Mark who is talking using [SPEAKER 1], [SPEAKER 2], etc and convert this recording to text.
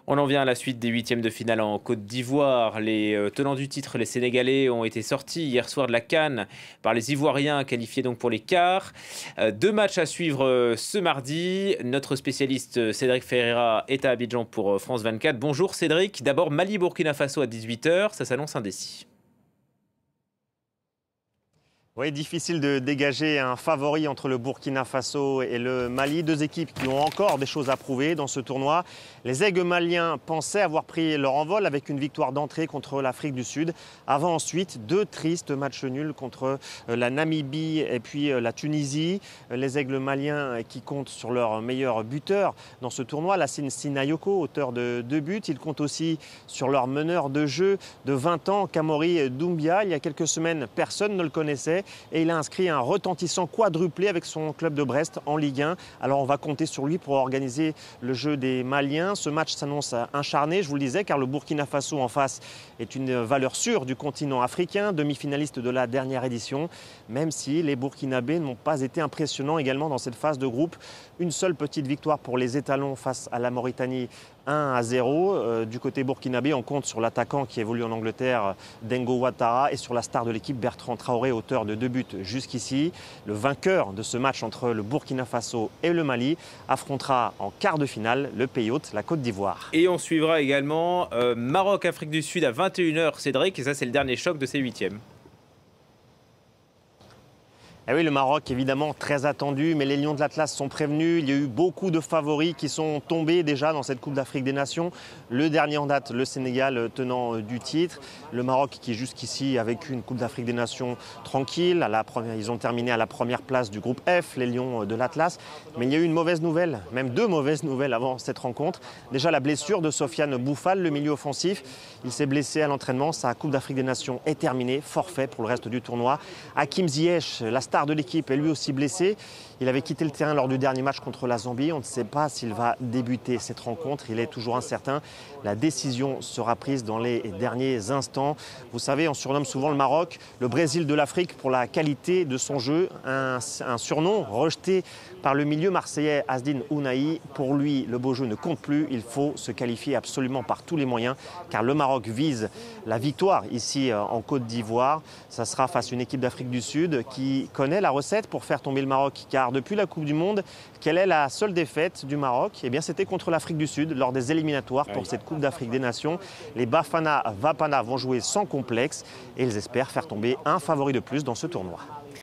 [SPEAKER 1] On en vient à la suite des huitièmes de finale en Côte d'Ivoire. Les tenants du titre, les Sénégalais, ont été sortis hier soir de la CAN par les Ivoiriens qualifiés donc pour les quarts. Deux matchs à suivre ce mardi. Notre spécialiste Cédric Ferreira est à Abidjan pour France 24. Bonjour Cédric. D'abord Mali-Burkina Faso à 18 h. Ça s'annonce indécis.
[SPEAKER 2] Oui, difficile de dégager un favori entre le Burkina Faso et le Mali. Deux équipes qui ont encore des choses à prouver dans ce tournoi. Les aigles maliens pensaient avoir pris leur envol avec une victoire d'entrée contre l'Afrique du Sud. Avant ensuite deux tristes matchs nuls contre la Namibie et puis la Tunisie. Les aigles maliens qui comptent sur leur meilleur buteur dans ce tournoi, Lassine Sinayoko, auteur de 2 buts. Ils comptent aussi sur leur meneur de jeu de 20 ans, Kamori Doumbia. Il y a quelques semaines, personne ne le connaissait. Et il a inscrit un retentissant quadruplé avec son club de Brest en Ligue 1. Alors on va compter sur lui pour organiser le jeu des Maliens. Ce match s'annonce acharné, je vous le disais, car le Burkina Faso en face est une valeur sûre du continent africain, demi-finaliste de la dernière édition, même si les Burkinabés n'ont pas été impressionnants également dans cette phase de groupe. Une seule petite victoire pour les étalons face à la Mauritanie, 1-0. Du côté burkinabé, on compte sur l'attaquant qui évolue en Angleterre, Dengo Ouattara, et sur la star de l'équipe, Bertrand Traoré, auteur de 2 buts jusqu'ici. Le vainqueur de ce match entre le Burkina Faso et le Mali affrontera en quart de finale le pays hôte, la Côte d'Ivoire.
[SPEAKER 1] Et on suivra également Maroc-Afrique du Sud à 21 h, Cédric, et ça c'est le dernier choc de ces huitièmes.
[SPEAKER 2] Eh oui, le Maroc, évidemment, très attendu, mais les Lions de l'Atlas sont prévenus. Il y a eu beaucoup de favoris qui sont tombés déjà dans cette Coupe d'Afrique des Nations. Le dernier en date, le Sénégal, tenant du titre. Le Maroc, qui jusqu'ici a vécu une Coupe d'Afrique des Nations tranquille. Ils ont terminé à la première place du groupe F, les Lions de l'Atlas. Mais il y a eu une mauvaise nouvelle, même 2 mauvaises nouvelles avant cette rencontre. Déjà, la blessure de Sofiane Bouffal, le milieu offensif. Il s'est blessé à l'entraînement. Sa Coupe d'Afrique des Nations est terminée, forfait pour le reste du tournoi. Hakim Ziyech, la star de l'équipe, est lui aussi blessé. Il avait quitté le terrain lors du dernier match contre la Zambie. On ne sait pas s'il va débuter cette rencontre. Il est toujours incertain. La décision sera prise dans les derniers instants. Vous savez, on surnomme souvent le Maroc le Brésil de l'Afrique pour la qualité de son jeu. Un surnom rejeté par le milieu marseillais Asdine Ounahi. Pour lui, le beau jeu ne compte plus. Il faut se qualifier absolument par tous les moyens, car le Maroc vise la victoire ici en Côte d'Ivoire. Ça sera face à une équipe d'Afrique du Sud qui connaît la recette pour faire tomber le Maroc, car depuis la Coupe du Monde, quelle est la seule défaite du Maroc? Eh bien, c'était contre l'Afrique du Sud lors des éliminatoires pour cette Coupe d'Afrique des Nations. Les Bafana Vapana vont jouer sans complexe et ils espèrent faire tomber un favori de plus dans ce tournoi.